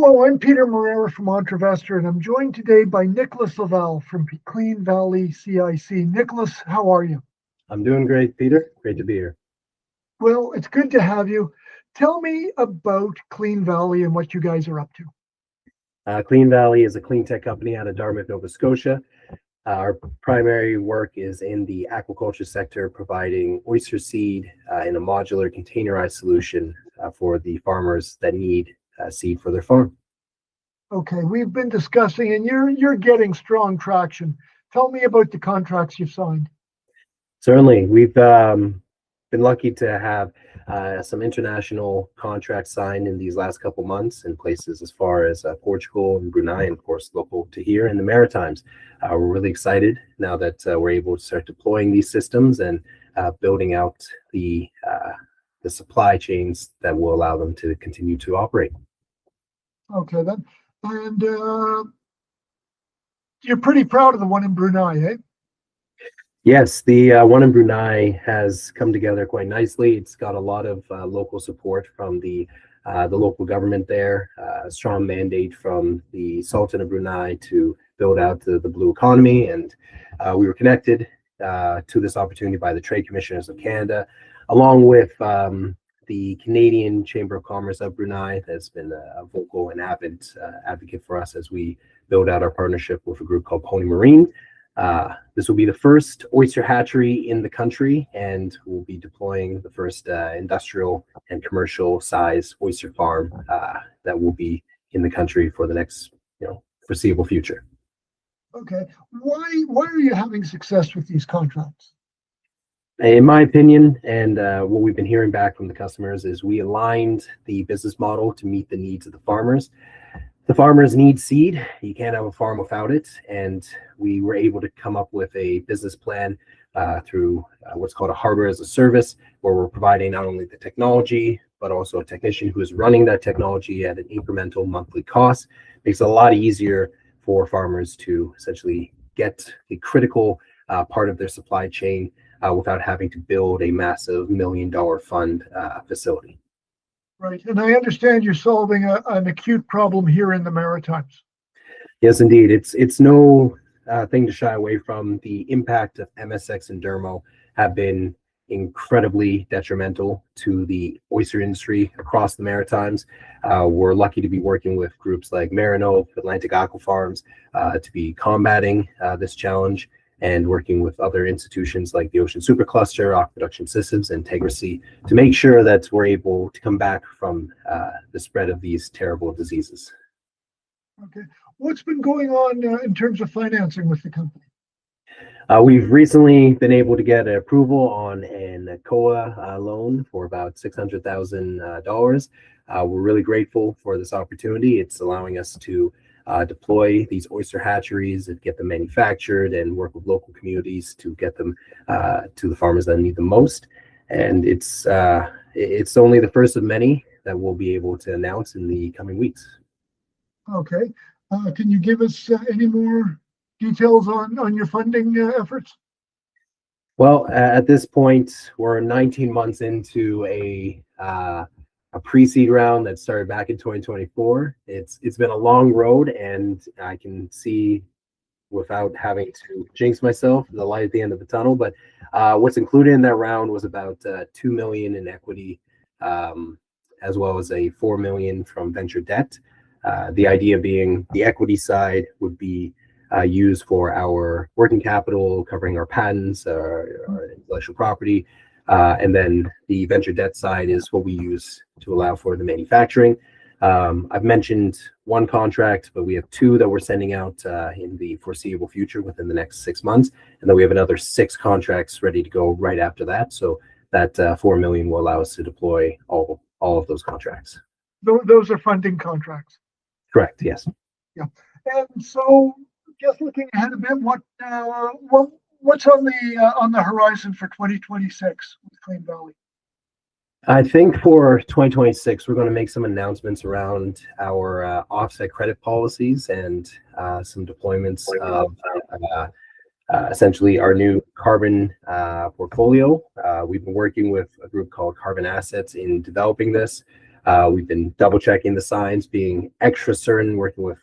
Hello, I'm Peter Moreira from Entrevestor, and I'm joined today by Nicholas Laval from Valley CIC. Nicholas, how are you? I'm doing great, Peter. Great to be here. Well, it's good to have you. Tell me about Clean Valley and what you guys are up to. Clean Valley is a clean tech company out of Dartmouth, Nova Scotia. Our primary work is in the aquaculture sector, providing oyster seed in a modular containerized solution for the farmers that need seed for their farm. Okay, we've been discussing, and you're getting strong traction. Tell me about the contracts you've signed. Certainly, we've been lucky to have some international contracts signed in these last couple months in places as far as Portugal and Brunei, and of course local to here in the Maritimes. We're really excited now that we're able to start deploying these systems and building out the supply chains that will allow them to continue to operate. Okay, then. And you're pretty proud of the one in Brunei, eh? Yes, the one in Brunei has come together quite nicely. It's got a lot of local support from the local government there, a strong mandate from the Sultan of Brunei to build out the blue economy. And we were connected to this opportunity by the Trade Commissioners of Canada, along with the Canadian Chamber of Commerce of Brunei that's been a vocal and avid advocate for us as we build out our partnership with a group called Pony Marine. This will be the first oyster hatchery in the country, and we'll be deploying the first industrial and commercial size oyster farm that will be in the country for the next foreseeable future. Okay, why are you having success with these contracts? In my opinion, and what we've been hearing back from the customers, is we aligned the business model to meet the needs of the farmers. The farmers need seed. You can't have a farm without it. And we were able to come up with a business plan through what's called a hardware as a service, where we're providing not only the technology, but also a technician who is running that technology at an incremental monthly cost. Makes it a lot easier for farmers to essentially get the critical part of their supply chain without having to build a massive $1 million fund facility. Right, and I understand you're solving an acute problem here in the Maritimes. Yes, indeed. It's no thing to shy away from. The impact of MSX and Dermo have been incredibly detrimental to the oyster industry across the Maritimes. We're lucky to be working with groups like Marino, Atlantic Aqua Farms to be combating this challenge, and working with other institutions like the Ocean Supercluster, Aqua Production Systems, and Integracy to make sure that we're able to come back from the spread of these terrible diseases. Okay. What's been going on in terms of financing with the company? We've recently been able to get approval on an COA loan for about $600,000. We're really grateful for this opportunity. It's allowing us to deploy these oyster hatcheries and get them manufactured and work with local communities to get them to the farmers that need them most. And it's only the first of many that we'll be able to announce in the coming weeks. Okay. Can you give us any more details on your funding efforts? Well, at this point, we're 19 months into a pre-seed round that started back in 2024. It's been a long road, and I can see, without having to jinx myself, the light at the end of the tunnel. But what's included in that round was about $2 million in equity, as well as a $4 million from venture debt. The idea being the equity side would be used for our working capital, covering our patents, our intellectual property. And then the venture debt side is what we use to allow for the manufacturing. I've mentioned one contract, but we have two that we're sending out in the foreseeable future within the next 6 months. And then we have another 6 contracts ready to go right after that. So that $4 million will allow us to deploy all of those contracts. Those are funding contracts. Correct, yes. Yeah. And so just looking ahead a bit, what's on the horizon for 2026 with Clean Valley? I think for 2026, we're going to make some announcements around our offset credit policies and some deployments of essentially our new carbon portfolio. We've been working with a group called Carbon Assets in developing this. We've been double checking the science, being extra certain, working with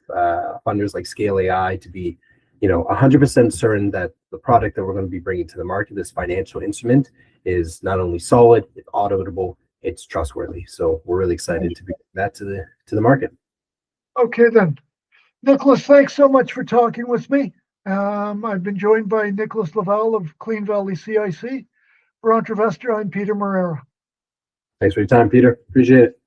funders like Scale AI to be, 100% certain that the product that we're going to be bringing to the market, this financial instrument, is not only solid, it's auditable, it's trustworthy. So we're really excited to bring that to the market. Okay then. Nicholas, thanks so much for talking with me. I've been joined by Nicholas Laval of Valley CIC. For Entrevestor, I'm Peter Moreira. Thanks for your time, Peter. Appreciate it.